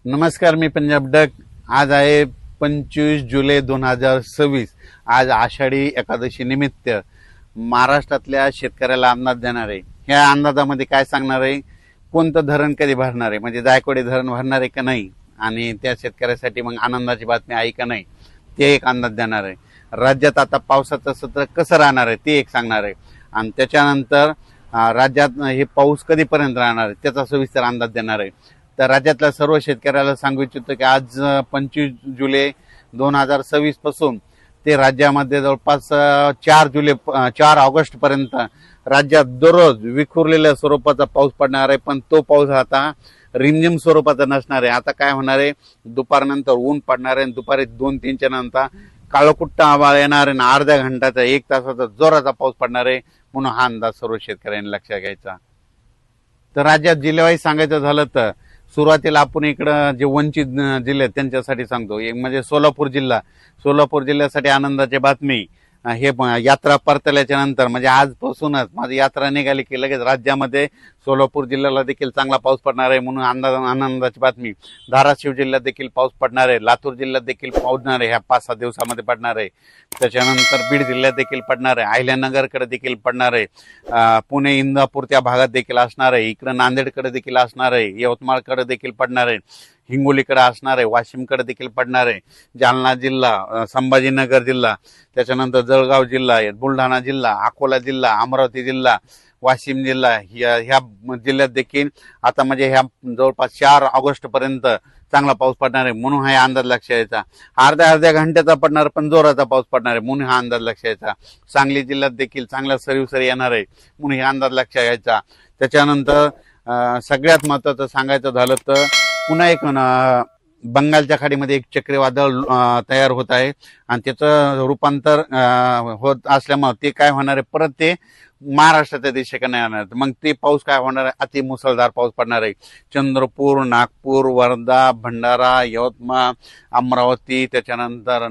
नमस्कार, मी पंजाब डक। आज आहे 25 जुलै 2026। आज आषाढी एकादशी निमित्त महाराष्ट्रातल्या शेतकऱ्याला अंदाज देणार आहे। ह्या अंदाजामध्ये काय सांगणार आहे, कोणतं धरण कधी भरणार आहे, म्हणजे जायकवाडी धरण भरणार आहे का नाही, आणि त्या शेतकऱ्यासाठी मग आनंदाची बातमी आहे का नाही, ते एक अंदाज देणार आहे। राज्यात आता पावसाचं सत्र कसं राहणार आहे ते एक सांगणार आहे, आणि त्याच्यानंतर राज्यात हे पाऊस कधीपर्यंत राहणार आहे त्याचा सविस्तर अंदाज देणार आहे। तर राज्यातल्या सर्व शेतकऱ्याला सांगू इच्छितो की आज 25 जुलै 2026 पासून ते राज्यामध्ये जवळपास 4 ऑगस्ट पर्यंत राज्यात दररोज विखुरलेल्या स्वरूपाचा पाऊस पडणार आहे। पण तो पाऊस आता रिमझिम स्वरूपाचा नसणार आहे। आता काय होणार आहे, दुपारनंतर ऊन पडणार आहे, दुपारी 2-3च्या नंतर काळोकुट्ट आभाळ येणार आहे, अर्ध्या घंटाचा 1 तासाचा जोराचा पाऊस पडणार आहे। म्हणून हा अंदाज सर्व शेतकऱ्यांनी लक्षात घ्यायचा। तर राज्यात जिल्ह्यावाईज सांगायचं झालं तर सुरुवातीला आपण इकडं जे वंचित जिल्हे त्यांच्यासाठी सांगतो। एक म्हणजे सोलापूर जिल्ह्यासाठी आनंदाची बातमी। हे यात्रा परतल्याच्या नंतर म्हणजे आजपासूनच माझी यात्रा निघाली की लगेच राज्यामध्ये सोलापूर जिल्ह्याला देखील चांगला पाऊस पडणार आहे, म्हणून आनंदाची बातमी। धाराशिव जिल्ह्यात देखील पाऊस पडणार आहे, लातूर जिल्ह्यात देखील पडणार आहे, ह्या 5-6 दिवसामध्ये पडणार आहे। त्याच्यानंतर बीड जिल्ह्यात देखील पडणार आहे, अहिल्यानगरकडे देखील पडणार आहे, पुणे इंदापूर त्या भागात देखील असणार आहे, इकडे नांदेडकडे देखील असणार आहे, यवतमाळकडे देखील पडणार आहे, हिंगोलीकडे असणार आहे, वाशिमकडे देखील पडणार आहे, जालना जिल्हा, संभाजीनगर जिल्हा, त्याच्यानंतर जळगाव जिल्हा, बुलढाणा जिल्हा, अकोला जिल्हा, अमरावती जिल्हा, वाशिम जिल्हा, ह्या जिल्ह्यात देखील आता म्हणजे ह्या जवळपास 4 ऑगस्ट पर्यंत चांगला पाऊस पडणार आहे। म्हणून हा अंदाज लक्षात यायचा। अर्ध्या घंट्याचा पडणार पण जोराचा पाऊस पडणार आहे, म्हणून हा अंदाज लक्षात यायचा। सांगली जिल्ह्यात देखील चांगला सरी येणार आहे, म्हणून हा अंदाज लक्षात यायचा। त्याच्यानंतर सगळ्यात महत्वाचं सांगायचं झालं तर पुन्हा एक बंगालच्या खाडीमध्ये एक चक्रीवादळ तयार होत आहे, आणि त्याचं रूपांतर होत असल्यामुळे ते काय होणार आहे, परत ते महाराष्ट्राच्या दिशेकडे येणार। मग ते पाऊस काय होणार आहे, अति मुसळधार पाऊस पडणार आहे। चंद्रपूर, नागपूर, वर्धा, भंडारा, यवतमाळ, अमरावती, त्याच्यानंतर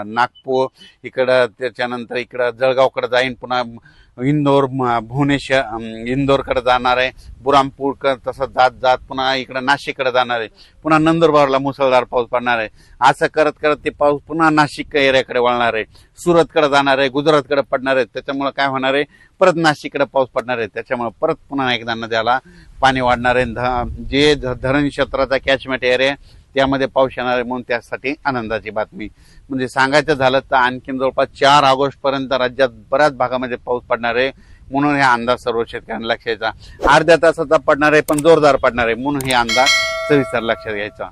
नागपूर इकडं, त्याच्यानंतर इकडं जळगावकडे जाईन, पुन्हा इंदोर, भुवनेश्वर, इंदोरकडे जाणार आहे, बुरामपूरकडे तसं जात जात पुन्हा इकडं नाशिककडे जाणार आहे, पुन्हा नंदुरबारला मुसळधार पाऊस पडणार आहे। असं करत करत ते पाऊस पुन्हा नाशिक एरियाकडे वळणार आहे, सुरतकडे जाणार आहे, गुजरातकडे पडणार आहे। त्याच्यामुळे काय होणार आहे, परत नाशिककडे पाऊस पडणार आहे, त्याच्यामुळे परत पुन्हा एकदा नद्याला पाणी वाढणार आहे। जे धरण क्षेत्राचा कॅचमेंट एरिया त्यामध्ये पाऊस येणार आहे, म्हणून त्यासाठी आनंदाची बातमी। म्हणजे सांगायचं झालं तर आणखीन जवळपास 4 ऑगस्ट पर्यंत राज्यात बऱ्याच भागामध्ये पाऊस पडणार आहे, म्हणून हे अंदाज सर्व शेतकऱ्यांना लक्षात घ्यायचा। अर्ध्या तासाचा पडणार आहे पण जोरदार पडणार आहे, म्हणून हे अंदाज सविस्तर लक्षात घ्यायचा।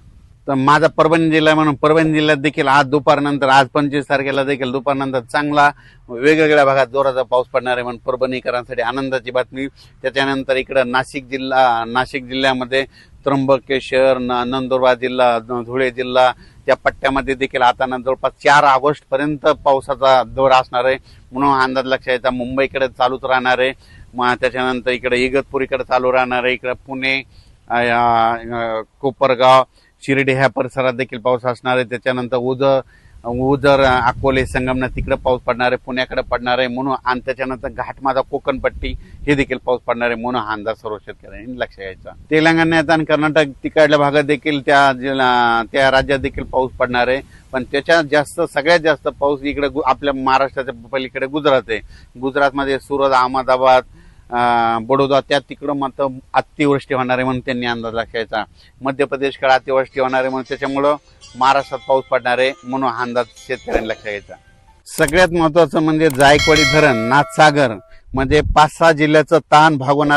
तर माझा परभणी जिल्हा म्हणून परभणी जिल्ह्यात देखील आज दुपारनंतर, आज 25 तारखेला देखील दुपारनंतर चांगला वेगवेगळ्या भागात जोराचा पाऊस पडणार आहे, म्हणून परभणीकरांसाठी आनंदाची बातमी। त्याच्यानंतर इकडं नाशिक जिल्ह्यामध्ये त्र्यंबकेश्वर, नंदुरबार जिल्हा, धुळे जिल्हा त्या पट्ट्यामध्ये देखील आता जवळपास 4 ऑगस्ट पर्यंत पावसाचा दौर असणार आहे, म्हणून अंदाज लक्षात यायचा। मुंबईकडे चालूच राहणार आहे, त्याच्यानंतर इकडे इगतपुरीकडे चालू राहणार आहे, इकडे पुणे, कोपरगाव, शिर्डी ह्या परिसरात देखील पाऊस असणार आहे। त्याच्यानंतर उजर, अकोले, संगमनेर तिकडे पाऊस पडणार आहे, पुण्याकडे पडणार आहे, म्हणून, आणि त्याच्यानंतर घाटमादा, कोकणपट्टी हे देखील पाऊस पडणार आहे, म्हणून हा अंदाज सर्व शेतकऱ्यांनी लक्षात घ्यायचा। तेलंगणात आणि कर्नाटक तिकडल्या भागात देखील त्या राज्यात देखील पाऊस पडणार आहे, पण त्याच्यात सगळ्यात जास्त पाऊस इकडे आपल्या महाराष्ट्राच्या पलीकडे गुजरात आहे। गुजरातमध्ये सुरत, अहमदाबाद, बडोदा त्या तिकडं मात्र अतिवृष्टी होणार आहे, म्हणून त्यांनी अंदाज लक्षायचा। मध्य प्रदेशकडे अतिवृष्टी होणार आहे, म्हणून त्याच्यामुळं महाराष्ट्रात पाऊस पडणार आहे, म्हणून हा अंदाज शेतकऱ्यांनी लक्षात घ्यायचा। सगळ्यात महत्वाचं म्हणजे जायकवाडी धरण नाथसागर मध्ये 5-6 जिल्ह्याचं ताण भागवणार